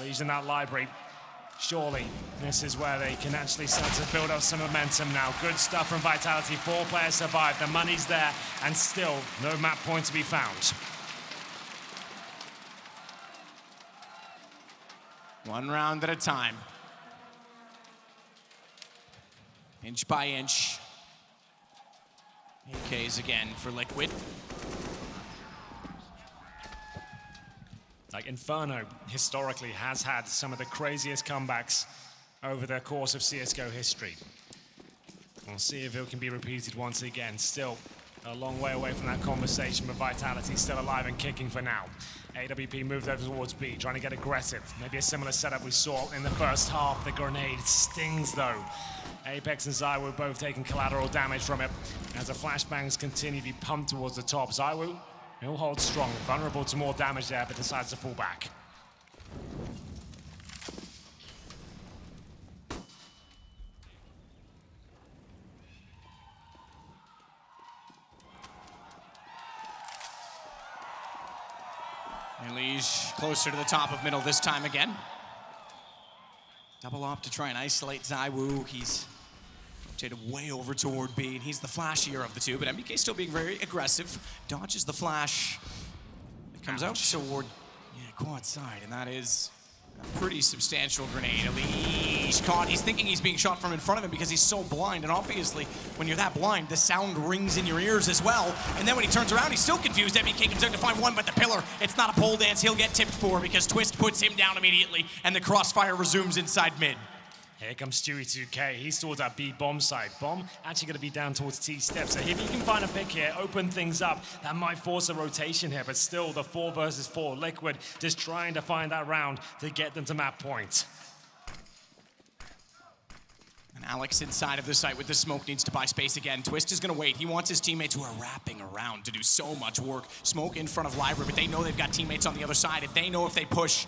He's in that library. Surely, this is where they can actually start to build up some momentum now. Good stuff from Vitality. 4 players survive. The money's there, and still no map point to be found. One round at a time. Inch by inch. AKs again for Liquid. Like Inferno historically has had some of the craziest comebacks over the course of CSGO history. We'll see if it can be repeated once again. Still a long way away from that conversation, but Vitality still alive and kicking for now. AWP moved over towards B, trying to get aggressive. Maybe a similar setup we saw in the first half. The grenade stings though. Apex and ZywOo both taking collateral damage from it as the flashbangs continue to be pumped towards the top. ZywOo, he'll hold strong, vulnerable to more damage there, but decides to pull back. Elige closer to the top of middle this time again. Double op to try and isolate ZywOo. He's rotated way over toward B, and he's the flashier of the two, but MBK still being very aggressive. Dodges the flash. It comes out toward, quad side, and that is a pretty substantial grenade. Elige caught. He's thinking he's being shot from in front of him because he's so blind, and obviously, when you're that blind, the sound rings in your ears as well. And then when he turns around, he's still confused. MBK comes out to find one, but the pillar, it's not a pole dance. He'll get tipped for because Twist puts him down immediately, and the crossfire resumes inside mid. Here comes Stewie2K. He's towards that B bomb side. Bomb actually going to be down towards T step. So if he can find a pick here, open things up, that might force a rotation here. But still, the 4 versus 4. Liquid just trying to find that round to get them to map point. And Alex inside of the site with the smoke needs to buy space again. Twist is going to wait. He wants his teammates who are wrapping around to do so much work. Smoke in front of Library, but they know they've got teammates on the other side. And they know if they push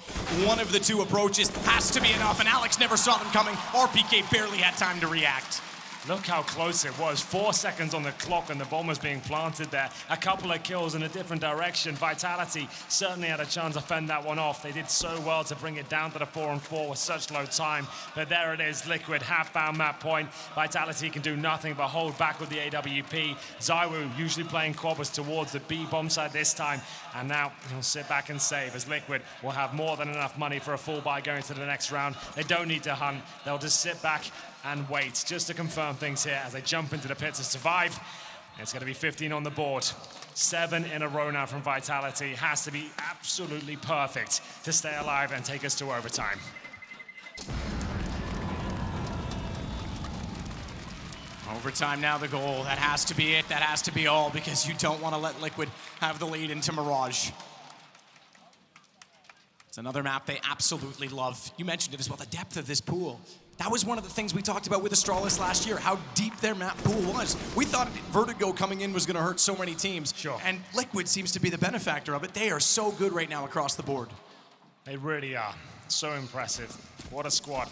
one of the 2 approaches has to be enough. And Alex never saw them coming. RPK barely had time to react. Look how close it was. 4 seconds on the clock and the bomb was being planted there. A couple of kills in a different direction. Vitality certainly had a chance to fend that one off. They did so well to bring it down to the 4-on-4 with such low time. But there it is, Liquid half-bound map point. Vitality can do nothing but hold back with the AWP. ZywOo usually playing quad was towards the B bomb side this time. And now he'll sit back and save as Liquid will have more than enough money for a full buy going to the next round. They don't need to hunt. They'll just sit back and wait just to confirm things here as they jump into the pit to survive. It's going to be 15 on the board. 7 in a row now from Vitality. Has to be absolutely perfect to stay alive and take us to overtime. Overtime now the goal. That has to be it. That has to be all, because you don't want to let Liquid have the lead into Mirage. It's another map they absolutely love. You mentioned it as well, the depth of this pool. That was one of the things we talked about with Astralis last year, how deep their map pool was. We thought Vertigo coming in was going to hurt so many teams. Sure. And Liquid seems to be the benefactor of it. They are so good right now across the board. They really are. So impressive. What a squad.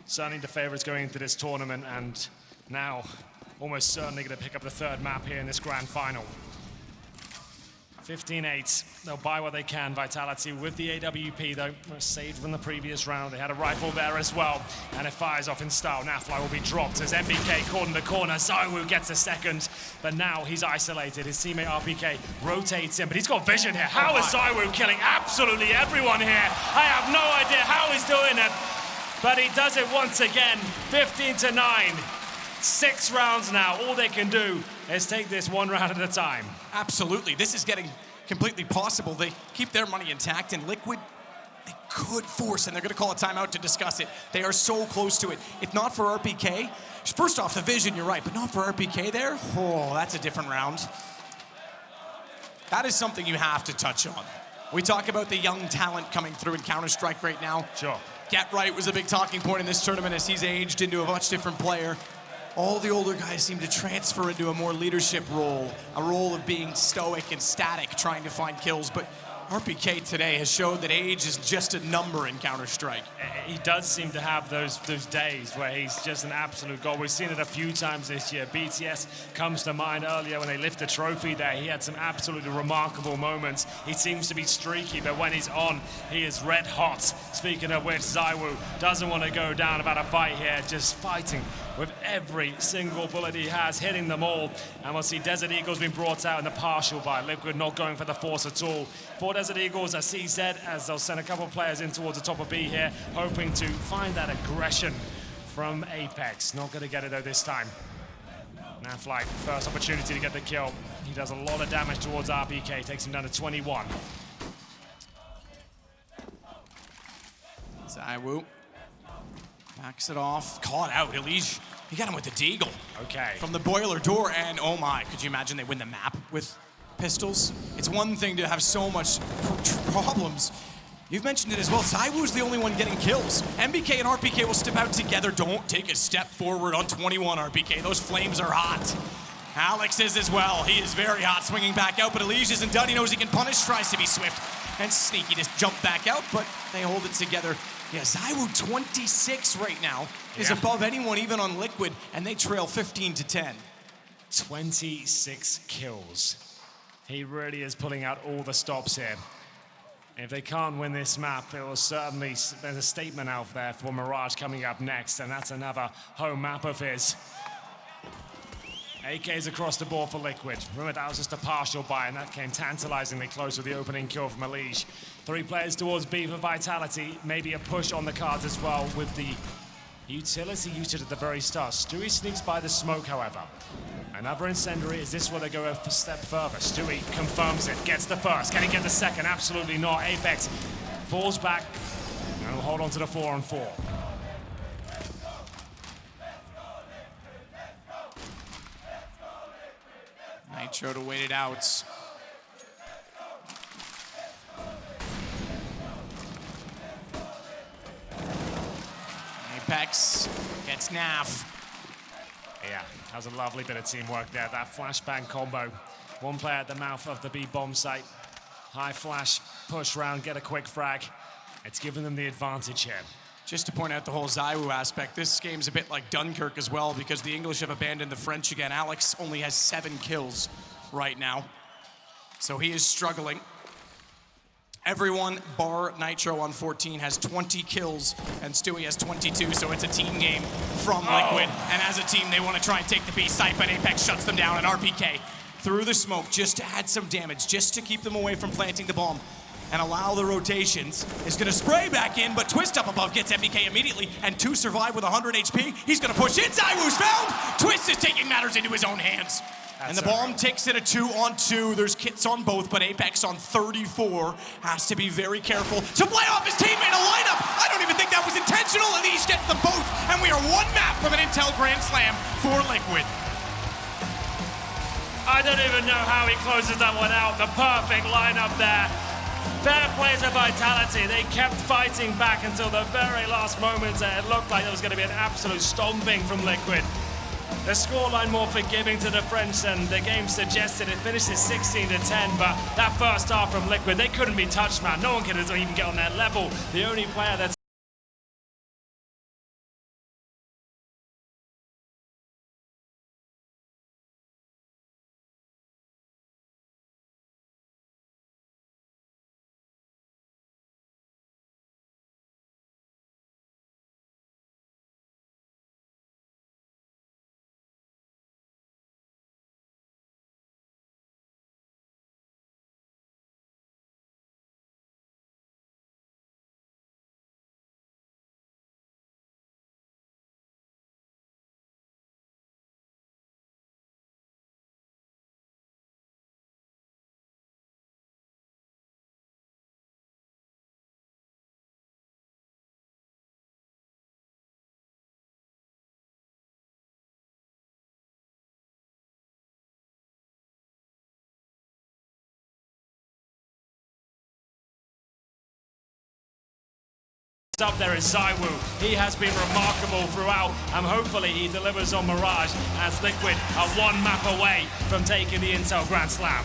Certainly the favorites going into this tournament, and now almost certainly going to pick up the 3rd map here in this grand final. 15-8. They'll buy what they can. Vitality with the AWP, though, saved from the previous round. They had a rifle there as well, and it fires off in style. Nafly will be dropped as MBK caught in the corner. ZywOo gets a second, but now he's isolated. His teammate RPK rotates him, but he's got vision here. How is ZywOo killing absolutely everyone here? I have no idea how he's doing it, but he does it once again. 15-9. 6 rounds now. All they can do is take this 1 round at a time. Absolutely. This is getting completely possible. They keep their money intact, and Liquid, They could force, and they're going to call a timeout to discuss it. They are so close to it. If not for RPK, first off, the vision, you're right, but not for RPK there, oh, that's a different round. That is something you have to touch on. We talk about the young talent coming through in Counter-Strike right now. Sure. Get Right was a big talking point in this tournament as he's aged into a much different player. All the older guys seem to transfer into a more leadership role, a role of being stoic and static, trying to find kills, but RPK today has showed that age is just a number in Counter-Strike. He does seem to have those days where he's just an absolute god. We've seen it a few times this year. BTS comes to mind earlier when they lift a trophy there. He had some absolutely remarkable moments. He seems to be streaky, but when he's on, he is red hot. Speaking of which, ZywOo doesn't want to go down about a fight here, just fighting with every single bullet he has, hitting them all. And we'll see Desert Eagle's been brought out in the partial by Liquid, not going for the force at all. For Desert Eagles, a CZ, as they'll send a couple of players in towards the top of B here, hoping to find that aggression from Apex. Not going to get it though this time. Naflight, first opportunity to get the kill. He does a lot of damage towards RPK, takes him down to 21. ZywOo backs it off, caught out. Elige, he got him with the deagle. Okay. From the boiler door, and oh my, could you imagine they win the map with pistols? It's one thing to have so much problems. You've mentioned it as well. ZywOo's the only one getting kills. MBK and RPK will step out together. Don't take a step forward on 21, RPK. Those flames are hot. Alex is as well. He is very hot, swinging back out, but Elige isn't done. He knows he can punish, tries to be swift and sneaky to jump back out, but they hold it together. Yeah, ZywOo 26 right now is above anyone, even on Liquid, and they trail 15-10. 26 kills. He really is pulling out all the stops here. If they can't win this map, it will certainly, there's a statement out there for Mirage coming up next, and that's another home map of his. AKs across the board for Liquid. Remember, that was just a partial buy, and that came tantalizingly close with the opening kill from Elige. 3 players towards B for Vitality. Maybe a push on the cards as well with the utility usage at the very start. Stewie sneaks by the smoke, however. Another incendiary. Is this where they go a step further? Stewie confirms it, gets the first. Can he get the second? Absolutely not. Apex falls back and will hold on to the 4-on-4. Nitro to wait it out. Apex gets Naf. Yeah, that was a lovely bit of teamwork there. That flashbang combo. One player at the mouth of the B bomb site. High flash, push round, get a quick frag. It's given them the advantage here. Just to point out the whole ZywOo aspect, this game's a bit like Dunkirk as well because the English have abandoned the French again. Alex only has 7 kills right now, so he is struggling. Everyone bar Nitro on 14 has 20 kills, and Stewie has 22, so it's a team game from Liquid. And as a team, they want to try and take the B site, but Apex shuts them down, and RPK through the smoke just to add some damage, just to keep them away from planting the bomb and allow the rotations, is going to spray back in, but Twist up above gets MBK immediately, and 2 survive with 100 HP. He's going to push in. ZywOo's found. Twist is taking matters into his own hands. And the bomb takes it a 2-on-2. There's kits on both, but Apex on 34 has to be very careful to play off his teammate. A lineup. I don't even think that was intentional. Elige gets them both, and we are 1 map from an Intel Grand Slam for Liquid. I don't even know how he closes that one out. The perfect lineup there. Fair play to Vitality. They kept fighting back until the very last moments. It looked like there was going to be an absolute stomping from Liquid. The scoreline more forgiving to the French, and the game suggested it finishes 16-10, but that first half from Liquid, they couldn't be touched, man. No one could even get on their level. The only player that's Up there is Zywoo. He has been remarkable throughout, and hopefully he delivers on Mirage as Liquid are one map away from taking the Intel Grand Slam.